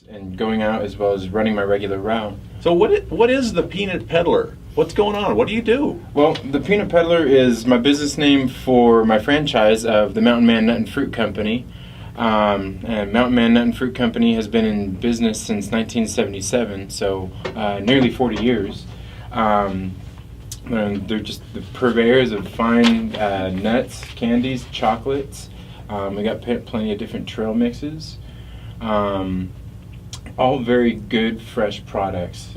and going out as well as running my regular route. So what is the Peanut Peddler? What's going on? What do you do? Well, the Peanut Pedaler is my business name for my franchise of the Mountain Man Nut and Fruit Company. And Mountain Man Nut and Fruit Company has been in business since 1977, so nearly 40 years. And they're just the purveyors of fine nuts, candies, chocolates. We got plenty of different trail mixes. All very good, fresh products.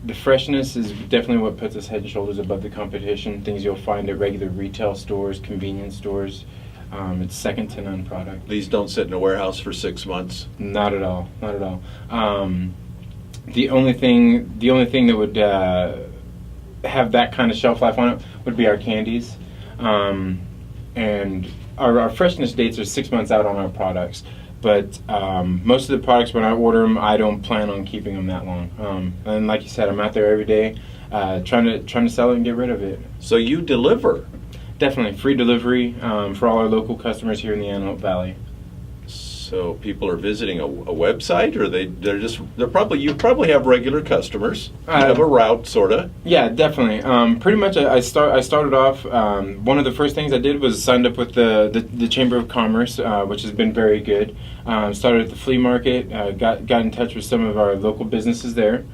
The freshness is definitely what puts us head and shoulders above the competition. Things you'll find at regular retail stores, convenience stores. It's second to none product. These don't sit in a warehouse for 6 months? Not at all. Not at all. The only thing that would have that kind of shelf life on it would be our candies. And our freshness dates are 6 months out on our products. But most of the products, when I order them, I don't plan on keeping them that long. And like you said, I'm out there every day trying to sell it and get rid of it. So you deliver? Definitely free delivery for all our local customers here in the Antelope Valley. So people are visiting a website, or you probably have regular customers. You have a route, sorta. Yeah, definitely. Pretty much, I started off. One of the first things I did was signed up with the Chamber of Commerce, which has been very good. Started at the flea market. Got in touch with some of our local businesses there,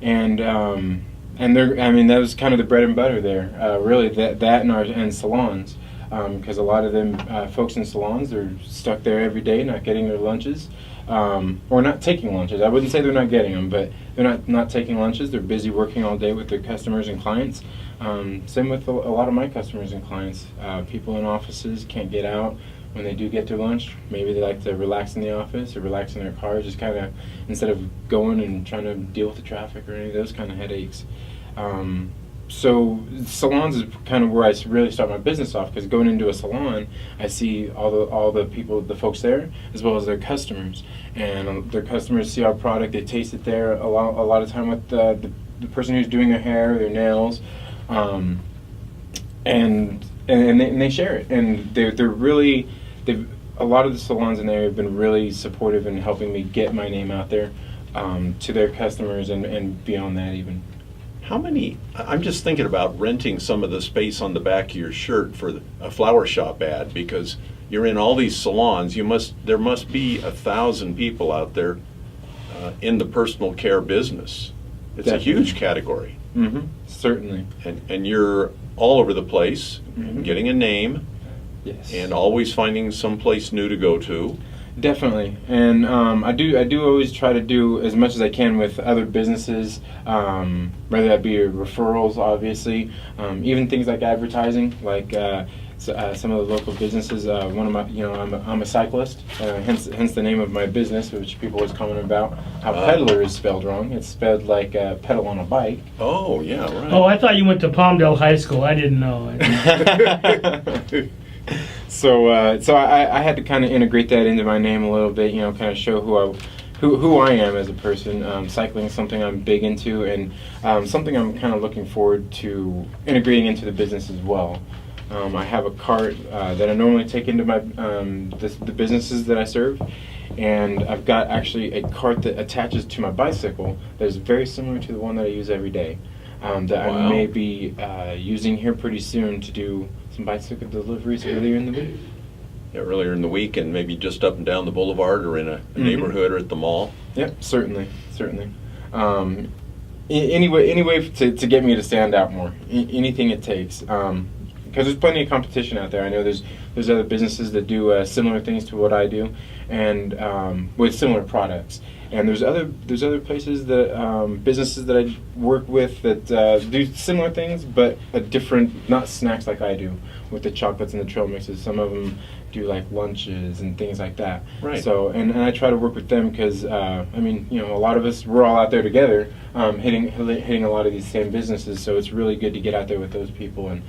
and that was kind of the bread and butter there. Really, that and salons. Because a lot of them folks in salons are stuck there every day, not getting their lunches, or not taking lunches. I wouldn't say they're not getting them, but they're not taking lunches. They're busy working all day with their customers and clients. Same with a lot of my customers and clients. People in offices can't get out. When they do get their lunch, maybe they like to relax in the office or relax in their car, just kind of, instead of going and trying to deal with the traffic or any of those kind of headaches. So salons is kind of where I really start my business off, because going into a salon, I see all the people, the folks there, as well as their customers, and their customers see our product. They taste it there a lot of time with the person who's doing their hair, their nails, and they share it, and a lot of the salons in there have been really supportive in helping me get my name out there to their customers and beyond that even. I'm just thinking about renting some of the space on the back of your shirt for a flower shop ad, because you're in all these salons. There must be 1,000 people out there in the personal care business. It's Definitely. A huge category. Mm-hmm. Certainly. And you're all over the place, mm-hmm. getting a name, yes, and always finding some place new to go to. Definitely, and I do always try to do as much as I can with other businesses, whether that be referrals, obviously, even things like advertising, like some of the local businesses. One of my, I'm a cyclist, hence the name of my business, which people always comment about how peddler is spelled wrong. It's spelled like pedal on a bike. Oh yeah, right. Oh, I thought you went to Palmdale High School. I didn't know. So I had to kind of integrate that into my name a little bit, kind of show who I am as a person. Cycling is something I'm big into, and something I'm kind of looking forward to integrating into the business as well. I have a cart that I normally take into my the businesses that I serve, and I've got actually a cart that attaches to my bicycle that is very similar to the one that I use every day. That Wow. I may be using here pretty soon to do some bicycle deliveries earlier in the week. Yeah, earlier in the week, and maybe just up and down the boulevard, or in a Mm-hmm. neighborhood, or at the mall. Yep, certainly. Any way to get me to stand out more. Anything it takes. Because there's plenty of competition out there. I know there's other businesses that do similar things to what I do, and with similar products. And there's other places that businesses that I work with that do similar things, but a different, not snacks like I do with the chocolates and the trail mixes. Some of them do like lunches and things like that. Right. So and I try to work with them because a lot of us, we're all out there together, hitting a lot of these same businesses. So it's really good to get out there with those people, and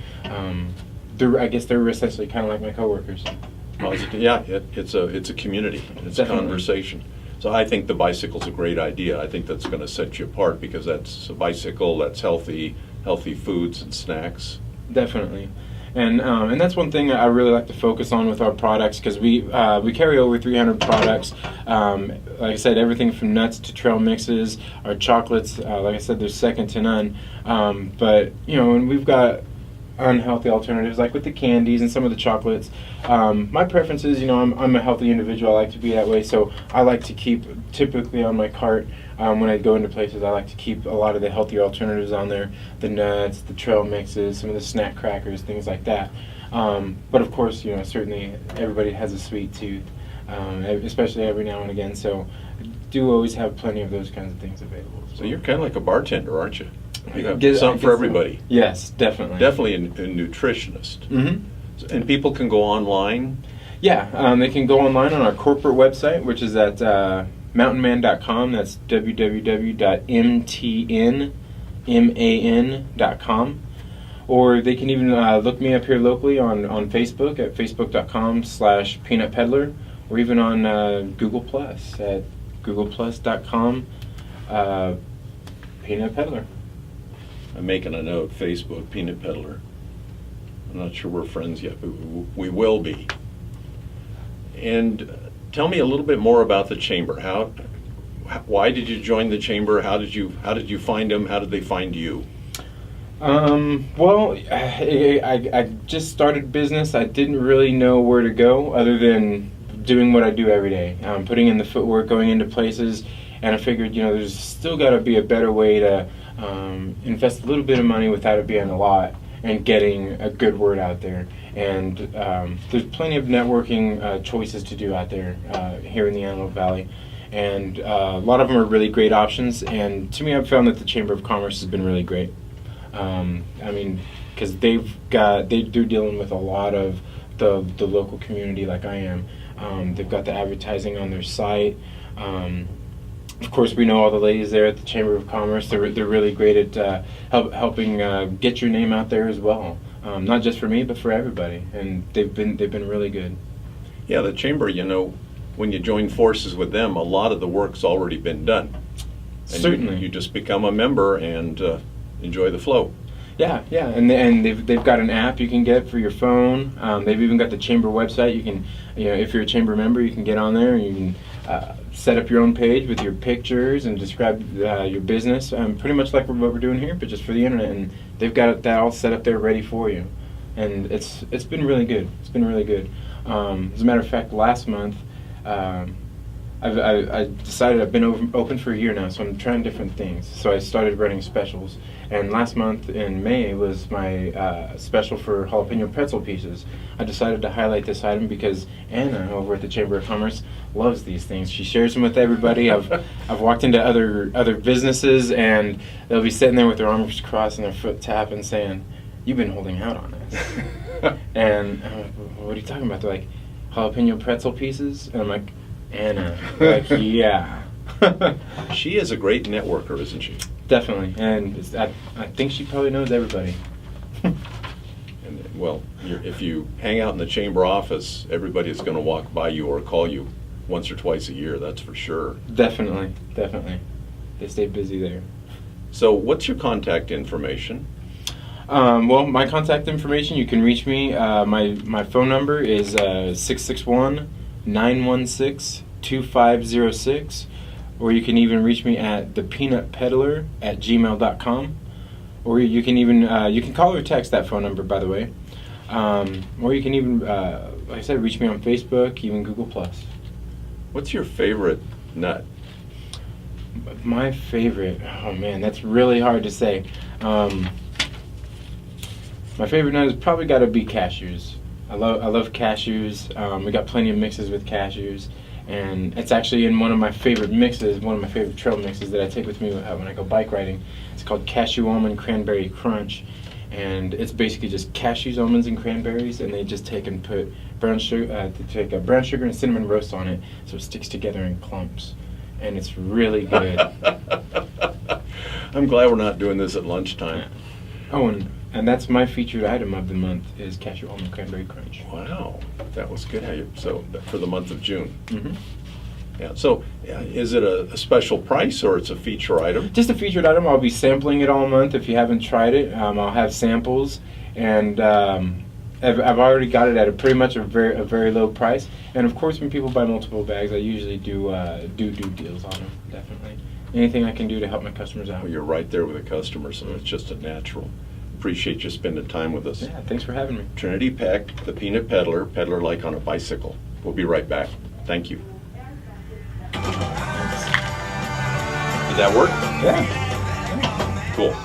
I guess they're essentially kind of like my coworkers. Yeah, it's a community. It's a conversation. So I think the bicycle's a great idea. I think that's going to set you apart, because that's a bicycle, that's healthy foods and snacks. Definitely. And that's one thing I really like to focus on with our products, because we carry over 300 products. Like I said, everything from nuts to trail mixes. Our chocolates, like I said, they're second to none. But and we've got unhealthy alternatives like with the candies and some of the chocolates. My preference is, I'm a healthy individual. I like to be that way, so I like to keep typically on my cart. When I go into places, I like to keep a lot of the healthier alternatives on there, the nuts, the trail mixes, some of the snack crackers, things like that. But of course, certainly everybody has a sweet tooth, especially every now and again, so I do always have plenty of those kinds of things available. So you're kind of like a bartender, aren't you? You have I something guess for everybody. so. Yes, definitely. Definitely a nutritionist. Mm-hmm. And people can go online? Yeah, they can go online on our corporate website, which is at mountainman.com. That's www.mtnman.com. Or they can even look me up here locally on Facebook at facebook.com/PeanutPedaler, or even on Google Plus at googleplus.com PeanutPedaler. I'm making a note, Facebook, Peanut Peddler. I'm not sure we're friends yet, but we will be. And tell me a little bit more about the chamber. Why did you join the chamber? How did you find them? How did they find you? Well, I just started business. I didn't really know where to go other than doing what I do every day, putting in the footwork, going into places, and I figured, there's still got to be a better way to invest a little bit of money without it being a lot, and getting a good word out there. And there's plenty of networking choices to do out there here in the Antelope Valley. And a lot of them are really great options. And to me, I've found that the Chamber of Commerce has been really great. Because they're dealing with a lot of the local community like I am. They've got the advertising on their site. Of course, we know all the ladies there at the Chamber of Commerce. They're really great at helping get your name out there as well. Not just for me, but for everybody. And they've been really good. Yeah, the chamber. When you join forces with them, a lot of the work's already been done. And Certainly, you just become a member and enjoy the flow. Yeah, and they've got an app you can get for your phone. They've even got the chamber website. You can, if you're a chamber member, you can get on there and you can set up your own page with your pictures and describe your business. Pretty much like what we're doing here, but just for the internet. And they've got that all set up there ready for you. And it's been really good. It's been really good. As a matter of fact, last month, I decided I've been open for a year now, so I'm trying different things. So I started running specials, and last month in May was my special for jalapeno pretzel pieces. I decided to highlight this item because Anna over at the Chamber of Commerce loves these things. She shares them with everybody. I've walked into other businesses, and they'll be sitting there with their arms crossed and their foot tapping, saying, "You've been holding out on us." And I'm like, "What are you talking about?" They're like, "Jalapeno pretzel pieces," and I'm like, Anna, like, yeah. She is a great networker, isn't she? Definitely, and I think she probably knows everybody. And if you hang out in the chamber office, everybody is going to walk by you or call you once or twice a year, that's for sure. Definitely. They stay busy there. So what's your contact information? Well, my contact information, you can reach me. My phone number is 661-916-2506, or you can even reach me at thepeanutpedaler@gmail.com, or you can even you can call or text that phone number, by the way, or you can even like I said, reach me on Facebook, even Google Plus. What's your favorite nut? My favorite, oh man, that's really hard to say. My favorite nut has probably got to be cashews. I love cashews. We got plenty of mixes with cashews, and it's actually in one of my favorite mixes, one of my favorite trail mixes that I take with me when I go bike riding. It's called Cashew Almond Cranberry Crunch, and it's basically just cashews, almonds, and cranberries, and they just take and put brown sugar and cinnamon roast on it, so it sticks together in clumps, and it's really good. I'm glad we're not doing this at lunchtime. Oh, and that's my featured item of the month is Cashew Almond Cranberry Crunch. Wow, that was good. So for the month of June. Mm-hmm. Yeah. So is it a special price or it's a feature item? Just a featured item. I'll be sampling it all month. If you haven't tried it, I'll have samples, and I've already got it at pretty much a very low price. And of course, when people buy multiple bags, I usually do deals on them. Definitely, anything I can do to help my customers out. Well, you're right there with the customers, and it's just a natural. Appreciate you spending time with us. Yeah, thanks for having me. TrinityPeck, the peanut peddler, peddler like on a bicycle. We'll be right back. Thank you. Did that work? Yeah. Cool.